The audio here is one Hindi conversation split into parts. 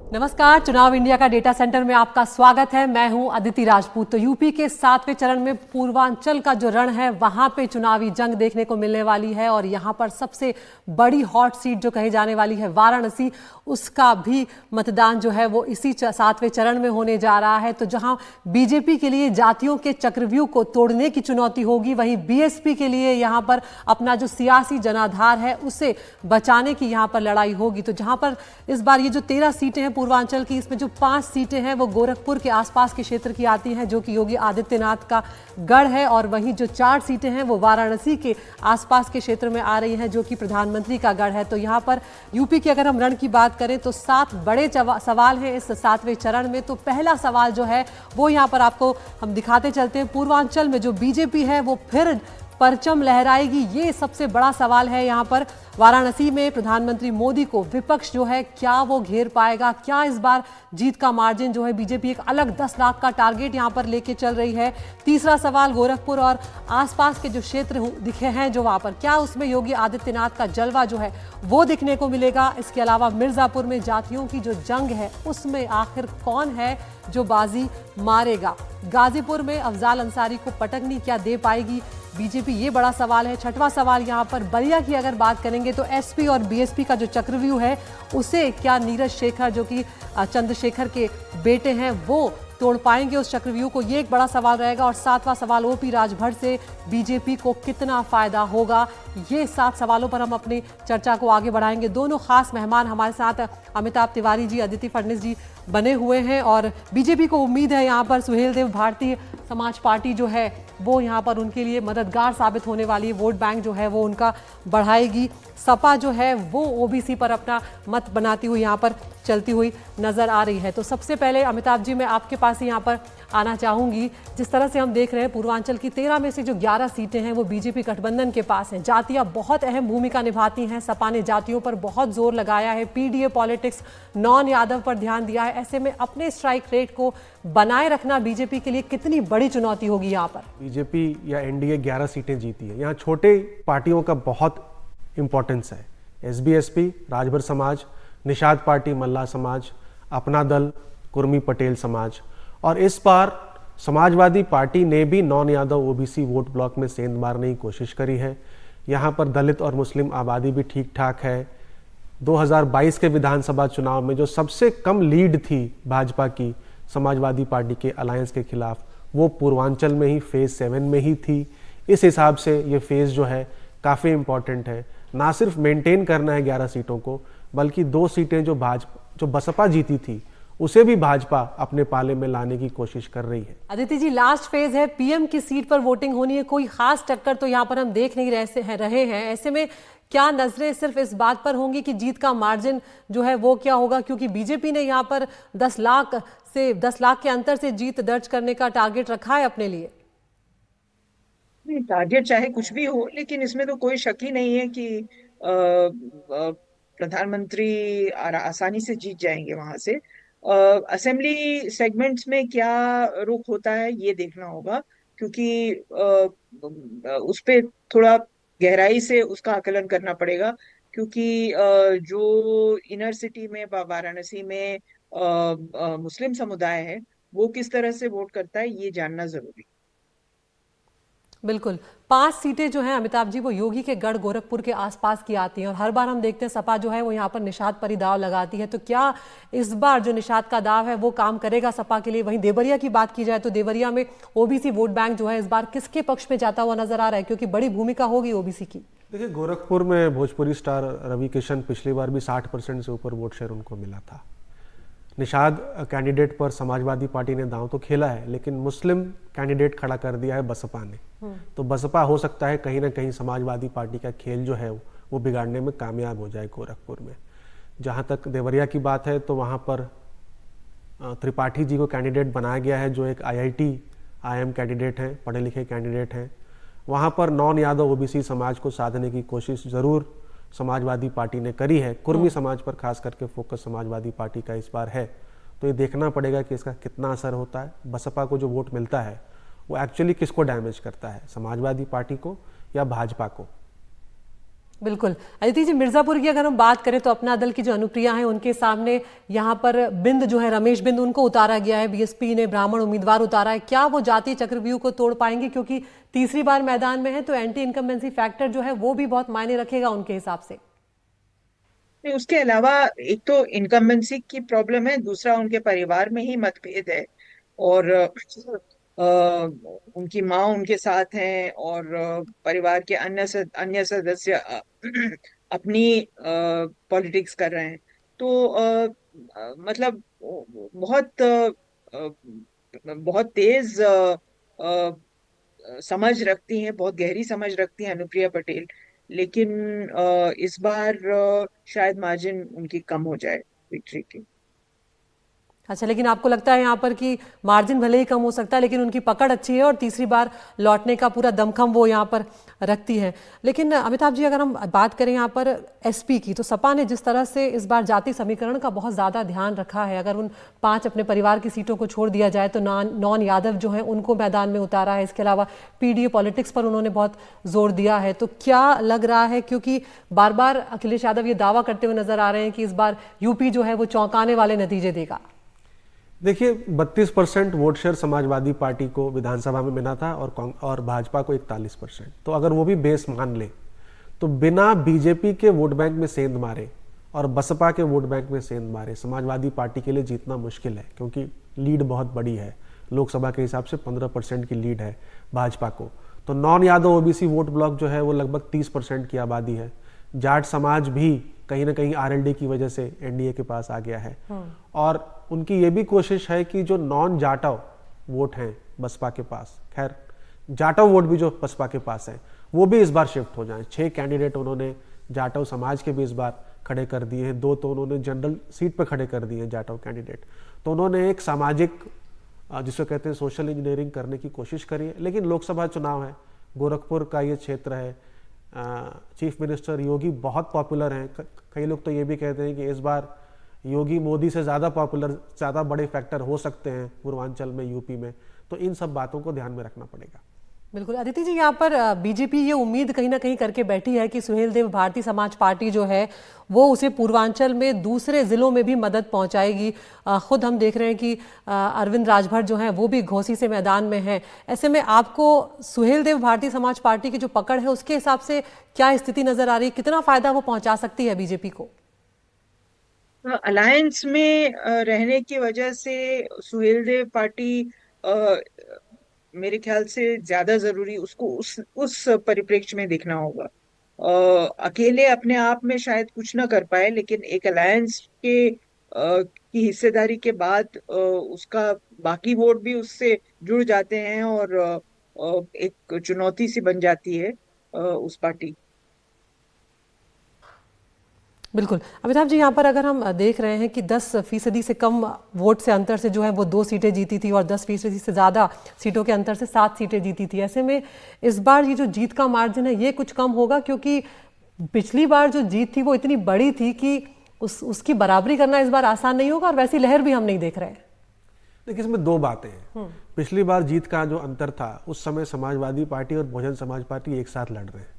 नमस्कार, चुनाव इंडिया का डेटा सेंटर में आपका स्वागत है। मैं हूं अदिति राजपूत। तो यूपी के 7वें चरण में पूर्वांचल का जो रण है वहां पे चुनावी जंग देखने को मिलने वाली है और यहां पर सबसे बड़ी हॉट सीट जो कही जाने वाली है वाराणसी, उसका भी मतदान जो है वो इसी 7वें चरण में होने जा रहा है। तो जहां बीजेपी के लिए जातियों के चक्रव्यूह को तोड़ने की चुनौती होगी, वहीं बीएसपी के लिए यहां पर अपना जो सियासी जनाधार है उसे बचाने की यहां पर लड़ाई होगी। तो जहां पर इस बार ये जो 13 सीटें हैं पूर्वांचल की, इसमें जो 5 सीटें हैं वो गोरखपुर के आसपास के क्षेत्र की आती हैं जो कि योगी आदित्यनाथ का गढ़ है, और वहीं जो 4 सीटें हैं वो वाराणसी के आसपास के क्षेत्र में आ रही हैं जो कि प्रधानमंत्री का गढ़ है। तो यहाँ पर यूपी की अगर हम रण की बात करें तो 7 बड़े सवाल हैं इस 7वें चरण में। तो पहला सवाल जो है वो यहाँ पर आपको हम दिखाते चलते हैं। पूर्वांचल में जो बीजेपी है वो फिर परचम लहराएगी, ये सबसे बड़ा सवाल है। यहाँ पर वाराणसी में प्रधानमंत्री मोदी को विपक्ष जो है क्या वो घेर पाएगा, क्या इस बार जीत का मार्जिन जो है बीजेपी एक अलग 10 लाख का टारगेट यहाँ पर लेके चल रही है। तीसरा सवाल गोरखपुर और आसपास के जो क्षेत्र दिखे हैं जो वहाँ पर, क्या उसमें योगी आदित्यनाथ का जलवा जो है वो दिखने को मिलेगा। इसके अलावा मिर्जापुर में जातियों की जो जंग है उसमें आखिर कौन है जो बाजी मारेगा। गाजीपुर में अफजाल अंसारी को पटकनी क्या दे पाएगी बीजेपी, ये बड़ा सवाल है। छठवां सवाल यहाँ पर बलिया की अगर बात करेंगे तो एसपी और बीएसपी का जो चक्रव्यूह है उसे क्या नीरज शेखर जो कि चंद्रशेखर के बेटे हैं वो तोड़ पाएंगे उस चक्रव्यूह को, ये एक बड़ा सवाल रहेगा। और 7वां सवाल ओपी राजभर से बीजेपी को कितना फायदा होगा, ये 7 सवालों पर हम अपनी चर्चा को आगे बढ़ाएंगे। दोनों खास मेहमान हमारे साथ अमिताभ तिवारी जी, अदिति फडणवीस जी बने हुए हैं और बीजेपी को उम्मीद है यहाँ पर सुहेल देव भारतीय समाज पार्टी जो है वो यहाँ पर उनके लिए मददगार साबित होने वाली है, वोट बैंक जो है वो उनका बढ़ाएगी। सपा जो है वो ओबीसी पर अपना मत बनाती हुई यहाँ पर चलती हुई नजर आ रही है। तो सबसे पहले अमिताभ जी मैं आपके पास ही यहाँ पर आना चाहूंगी। जिस तरह से हम देख रहे हैं पूर्वांचल की 13 में से जो 11 सीटें हैं वो बीजेपी गठबंधन के पास हैं। जातियां बहुत अहम भूमिका निभाती हैं। सपा ने जातियों पर बहुत जोर लगाया है, पीडीए पॉलिटिक्स, नॉन यादव पर ध्यान दिया है। ऐसे में अपने स्ट्राइक रेट को बनाए रखना बीजेपी के लिए कितनी बड़ी चुनौती होगी यहाँ पर। बीजेपी या एनडीए 11 सीटें जीती है, यहाँ छोटे पार्टियों का बहुत इंपॉर्टेंस है। एसबीएसपी, राजभर समाज, निषाद पार्टी, मल्ला समाज, अपना दल, कुर्मी पटेल समाज, और इस बार समाजवादी पार्टी ने भी non Yadav OBC vote block में सेंध मारने की कोशिश करी है। यहाँ पर दलित और मुस्लिम आबादी भी ठीक ठाक है। 2022 के विधानसभा चुनाव में जो सबसे कम लीड थी भाजपा की समाजवादी पार्टी के अलायंस के खिलाफ, वो पूर्वांचल में ही फेज 7 में ही थी। इस हिसाब से ये फेज जो है काफ़ी इंपॉर्टेंट है। ना सिर्फ मेंटेन करना है 11 सीटों को, बल्कि 2 सीटें जो बसपा जीती थी उसे भी भाजपा अपने पाले में लाने की कोशिश कर रही है। अदिति जी, लास्ट फेज है, पीएम की सीट पर वोटिंग होनी है, कोई खास टक्कर तो यहाँ पर हम देख नहीं रहे हैं। ऐसे में क्या नजरें सिर्फ इस बात पर होंगी कि जीत का मार्जिन जो है वो क्या होगा, क्योंकि बीजेपी ने यहाँ पर 10 लाख के अंतर से जीत दर्ज करने का टारगेट रखा है अपने लिए। टारगेट चाहे कुछ भी हो, लेकिन इसमें तो कोई शक ही नहीं है कि प्रधानमंत्री आसानी से जीत जाएंगे वहां से। असेंबली सेगमेंट्स में क्या रुख होता है ये देखना होगा, क्योंकि उस पे थोड़ा गहराई से उसका आकलन करना पड़ेगा, क्योंकि जो इनर सिटी में वाराणसी में मुस्लिम समुदाय है वो किस तरह से वोट करता है ये जानना जरूरी। बिल्कुल, 5 सीटें जो हैं अमिताभ जी वो योगी के गढ़ गोरखपुर के आसपास की आती हैं और हर बार हम देखते हैं सपा जो है वो यहाँ पर निषाद पर ही दाव लगाती है। तो क्या इस बार जो निषाद का दाव है वो काम करेगा सपा के लिए। वहीं देवरिया की बात की जाए तो देवरिया में ओबीसी वोट बैंक जो है इस बार किसके पक्ष में जाता हुआ नजर आ रहा है, क्योंकि बड़ी भूमिका होगी ओबीसी की। देखिए, गोरखपुर में भोजपुरी स्टार रवि किशन पिछली बार भी 60% से ऊपर वोट शेयर उनको मिला था। निषाद कैंडिडेट पर समाजवादी पार्टी ने दांव तो खेला है, लेकिन मुस्लिम कैंडिडेट खड़ा कर दिया है बसपा ने। तो बसपा हो सकता है कहीं ना कहीं समाजवादी पार्टी का खेल जो है वो बिगाड़ने में कामयाब हो जाए गोरखपुर में। जहां तक देवरिया की बात है तो वहां पर त्रिपाठी जी को कैंडिडेट बनाया गया है, जो एक IIM कैंडिडेट हैं, पढ़े लिखे कैंडिडेट हैं। वहां पर नॉन यादव ओबीसी समाज को साधने की कोशिश जरूर समाजवादी पार्टी ने करी है। कुर्मी समाज पर खास करके फोकस समाजवादी पार्टी का इस बार है। तो ये देखना पड़ेगा कि इसका कितना असर होता है। बसपा को जो वोट मिलता है वो एक्चुअली किसको डैमेज करता है, समाजवादी पार्टी को या भाजपा को। बिल्कुल। अदिति जी, मिर्जापुर की अगर हम बात करें तो अपना दल की जो अनुप्रिया हैं उनके सामने यहाँ पर बिंद जो है, रमेश बिंद, उनको उतारा गया है। बीएसपी ने ब्राह्मण उम्मीदवार उतारा है। क्या वो जातीय चक्रव्यूह को तोड़ पाएंगे? क्योंकि तीसरी बार मैदान में है तो एंटी इनकम्बेंसी फैक्टर जो है वो भी बहुत मायने रखेगा उनके हिसाब से। नहीं, उसके अलावा एक तो इनकम्बेंसी की प्रॉब्लम है, दूसरा उनके परिवार में ही मतभेद है। और उनकी माँ उनके साथ हैं, और परिवार के अन्य सदस्य अपनी पॉलिटिक्स कर रहे हैं। तो मतलब बहुत बहुत तेज समझ रखती हैं, बहुत गहरी समझ रखती हैं अनुप्रिया पटेल। लेकिन इस बार शायद मार्जिन उनकी कम हो जाए विक्ट्री की। अच्छा, लेकिन आपको लगता है यहाँ पर कि मार्जिन भले ही कम हो सकता है लेकिन उनकी पकड़ अच्छी है और तीसरी बार लौटने का पूरा दमखम वो यहाँ पर रखती है। लेकिन अमिताभ जी, अगर हम बात करें यहाँ पर एसपी की, तो सपा ने जिस तरह से इस बार जाति समीकरण का बहुत ज़्यादा ध्यान रखा है, अगर उन 5 अपने परिवार की सीटों को छोड़ दिया जाए तो नॉन यादव जो हैं उनको मैदान में उतारा है। इसके अलावा पीडीए पॉलिटिक्स पर उन्होंने बहुत जोर दिया है। तो क्या लग रहा है, क्योंकि बार बार अखिलेश यादव ये दावा करते हुए नजर आ रहे हैं कि इस बार यूपी जो है वो चौंकाने वाले नतीजे देगा? देखिए, 32% वोट शेयर समाजवादी पार्टी को विधानसभा में मिला था और भाजपा को 41%। तो अगर वो भी बेस मान ले तो बिना बीजेपी के वोट बैंक में सेंध मारे और बसपा के वोट बैंक में सेंध मारे समाजवादी पार्टी के लिए जीतना मुश्किल है, क्योंकि लीड बहुत बड़ी है। लोकसभा के हिसाब से 15% की लीड है भाजपा को। तो non Yadav OBC vote block जो है वो लगभग 30% की आबादी है। जाट समाज भी कहीं ना कहीं आरएलडी की वजह से एनडीए के पास आ गया है। और उनकी ये भी कोशिश है कि जो नॉन जाटव वोट हैं बसपा के पास, खैर जाटव वोट भी जो बसपा के पास है वो भी इस बार शिफ्ट हो जाएं। 6 कैंडिडेट उन्होंने जाटव समाज के भी इस बार खड़े कर दिए हैं, 2 तो उन्होंने जनरल सीट पर खड़े कर दिए हैं जाटव कैंडिडेट। तो उन्होंने एक सामाजिक, जिसको कहते हैं सोशल इंजीनियरिंग, करने की कोशिश करी है। लेकिन लोकसभा चुनाव है, गोरखपुर का ये क्षेत्र है, चीफ मिनिस्टर योगी बहुत पॉपुलर हैं। कई लोग तो ये भी कहते हैं कि इस बार योगी मोदी से ज़्यादा पॉपुलर, ज़्यादा बड़े फैक्टर हो सकते हैं पूर्वांचल में, यूपी में। तो इन सब बातों को ध्यान में रखना पड़ेगा। बिल्कुल। अदिति जी, यहाँ पर बीजेपी ये उम्मीद कहीं ना कहीं करके बैठी है कि सुहेल देव भारतीय समाज पार्टी जो है वो उसे पूर्वांचल में दूसरे जिलों में भी मदद पहुंचाएगी। खुद हम देख रहे हैं कि अरविंद राजभर जो हैं वो भी घोसी से मैदान में हैं। ऐसे में आपको सुहेल देव भारतीय समाज पार्टी की जो पकड़ है उसके हिसाब से क्या स्थिति नजर आ रही है? कितना फायदा वो पहुंचा सकती है बीजेपी को? अलायंस में रहने की वजह से सुहेल देव पार्टी मेरे ख्याल से ज्यादा जरूरी उसको उस परिप्रेक्ष्य में देखना होगा। अकेले अपने आप में शायद कुछ ना कर पाए, लेकिन एक अलायंस के की हिस्सेदारी के बाद उसका बाकी वोट भी उससे जुड़ जाते हैं, और एक चुनौती सी बन जाती है उस पार्टी। बिल्कुल। अमिताभ जी, यहाँ पर अगर हम देख रहे हैं कि 10% से कम वोट से अंतर से जो है वो 2 सीटें जीती थी और 10% से ज़्यादा सीटों के अंतर से 7 सीटें जीती थी। ऐसे में इस बार ये जो जीत का मार्जिन है ये कुछ कम होगा, क्योंकि पिछली बार जो जीत थी वो इतनी बड़ी थी कि उसकी बराबरी करना इस बार आसान नहीं होगा, और वैसी लहर भी हम नहीं देख रहे हैं। देखिए, इसमें 2 बातें हैं। पिछली बार जीत का जो अंतर था, उस समय समाजवादी पार्टी और बहुजन समाज पार्टी एक साथ लड़ रहे हैं।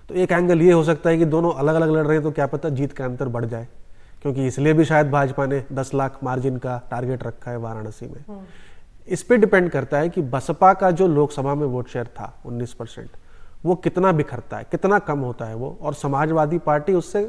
तो एक एंगल ये हो सकता है कि दोनों अलग अलग लड़ रहे हैं तो क्या पता जीत का अंतर बढ़ जाए, क्योंकि इसलिए भी शायद भाजपा ने 10 लाख मार्जिन का टारगेट रखा है वाराणसी में। इस पे डिपेंड करता है कि बसपा का जो लोकसभा में वोट शेयर था 19%, वो कितना बिखरता है, कितना कम होता है वो, और समाजवादी पार्टी उससे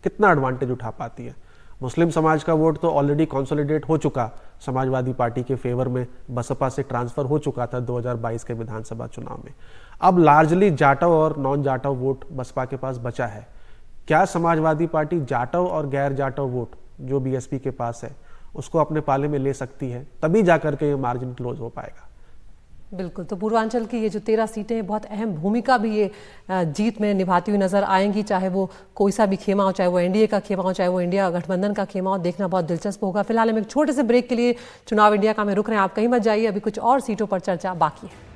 कितना एडवांटेज उठा पाती है। मुस्लिम समाज का वोट तो ऑलरेडी कंसोलिडेट हो चुका, समाजवादी पार्टी के फेवर में बसपा से ट्रांसफर हो चुका था 2022 के विधानसभा चुनाव में। अब लार्जली जाटव और नॉन जाटव वोट बसपा के पास बचा है। क्या समाजवादी पार्टी जाटव और गैर जाटव वोट जो बीएसपी के पास है उसको अपने पाले में ले सकती है? तभी जाकर के ये मार्जिन क्लोज हो पाएगा। बिल्कुल। तो पूर्वांचल की ये जो 13 सीटें हैं, बहुत अहम भूमिका भी ये जीत में निभाती हुई नजर आएंगी, चाहे वो कोई सा भी खेमा हो, चाहे वो एनडीए का खेमा हो, चाहे वो इंडिया गठबंधन का खेमा हो। देखना बहुत दिलचस्प होगा। फिलहाल हम एक छोटे से ब्रेक के लिए चुनाव इंडिया का में रुक रहे हैं, आप कहीं मत जाइए, अभी कुछ और सीटों पर चर्चा बाकी है।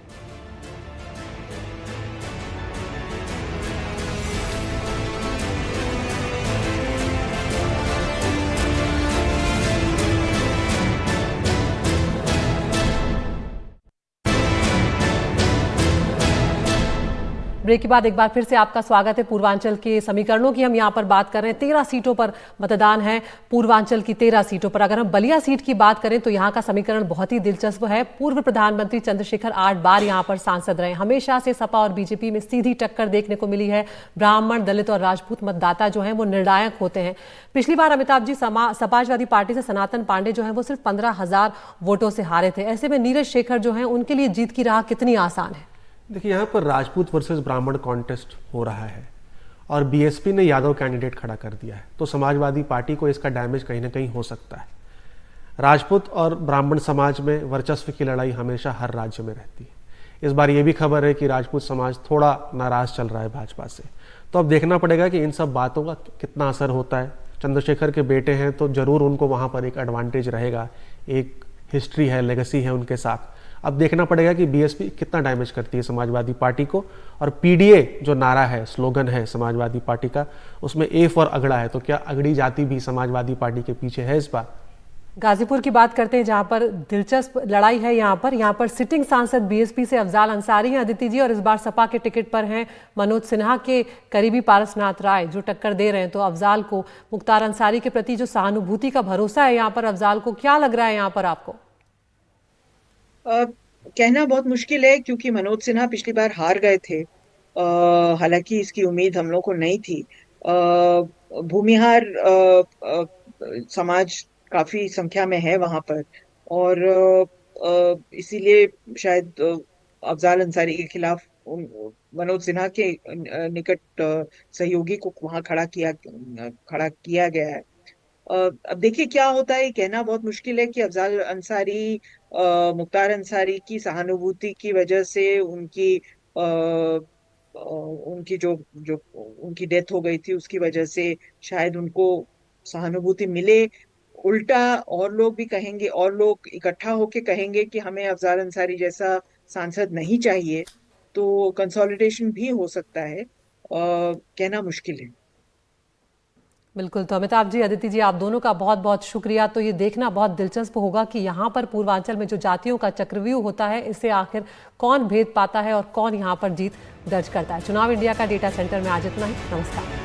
ब्रेक के बाद एक बार फिर से आपका स्वागत है। पूर्वांचल के समीकरणों की हम यहाँ पर बात कर रहे हैं। 13 सीटों पर मतदान है, पूर्वांचल की 13 सीटों पर। अगर हम बलिया सीट की बात करें तो यहाँ का समीकरण बहुत ही दिलचस्प है। पूर्व प्रधानमंत्री चंद्रशेखर 8 बार यहाँ पर सांसद रहे। हमेशा से सपा और बीजेपी में सीधी टक्कर देखने को मिली है। ब्राह्मण, दलित और राजपूत मतदाता जो है वो निर्णायक होते हैं। पिछली बार अमिताभ जी समाजवादी पार्टी से सनातन पांडे जो है वो सिर्फ 15,000 वोटों से हारे थे। ऐसे में नीरज शेखर जो है उनके लिए जीत की राह कितनी आसान है? देखिए, यहाँ पर राजपूत वर्सेस ब्राह्मण कॉन्टेस्ट हो रहा है और बीएसपी ने यादव कैंडिडेट खड़ा कर दिया है, तो समाजवादी पार्टी को इसका डैमेज कहीं ना कहीं हो सकता है। राजपूत और ब्राह्मण समाज में वर्चस्व की लड़ाई हमेशा हर राज्य में रहती है। इस बार ये भी खबर है कि राजपूत समाज थोड़ा नाराज चल रहा है भाजपा से, तो अब देखना पड़ेगा कि इन सब बातों का कितना असर होता है। चंद्रशेखर के बेटे हैं तो जरूर उनको वहाँ पर एक एडवांटेज रहेगा, एक हिस्ट्री है, लेगेसी है उनके साथ। अब देखना पड़ेगा कि बीएसपी कितना डैमेज करती है समाजवादी पार्टी को। और पीडीए जो नारा है, स्लोगन है समाजवादी पार्टी का, उसमें ए फॉर अगड़ा है, तो क्या अगड़ी जाति भी समाजवादी पार्टी के पीछे है इस बार? गाजीपुर की बात करते हैं, जहां पर दिलचस्प लड़ाई है। यहाँ पर सिटिंग सांसद बीएसपी से अफजाल अंसारी हैं अदिति जी, और इस बार सपा के टिकट पर हैं मनोज सिन्हा के करीबी पारसनाथ राय जो टक्कर दे रहे हैं। तो अफजाल को मुख्तार अंसारी के प्रति जो सहानुभूति का भरोसा है यहाँ पर अफजाल को, क्या लग रहा है यहाँ पर आपको? कहना बहुत मुश्किल है क्योंकि मनोज सिन्हा पिछली बार हार गए थे। हालांकि इसकी उम्मीद हम लोग को नहीं थी। भूमिहार समाज काफी संख्या में है वहां पर, और इसीलिए शायद अफजाल अंसारी के खिलाफ मनोज सिन्हा के निकट सहयोगी को वहां खड़ा किया गया है। अब देखिए क्या होता है। कहना बहुत मुश्किल है कि अफजाल अंसारी मुख्तार अंसारी की सहानुभूति की वजह से उनकी जो जो उनकी डेथ हो गई थी उसकी वजह से शायद उनको सहानुभूति मिले। उल्टा और लोग भी कहेंगे, और लोग इकट्ठा होके कहेंगे कि हमें अफजाल अंसारी जैसा सांसद नहीं चाहिए, तो कंसोलिडेशन भी हो सकता है। कहना मुश्किल है। बिल्कुल। तो अमिताभ जी, अदिति जी, आप दोनों का बहुत बहुत शुक्रिया। तो ये देखना बहुत दिलचस्प होगा कि यहाँ पर पूर्वांचल में जो जातियों का चक्रव्यूह होता है, इससे आखिर कौन भेद पाता है और कौन यहाँ पर जीत दर्ज करता है। चुनाव इंडिया का डेटा सेंटर में आज इतना ही। नमस्कार।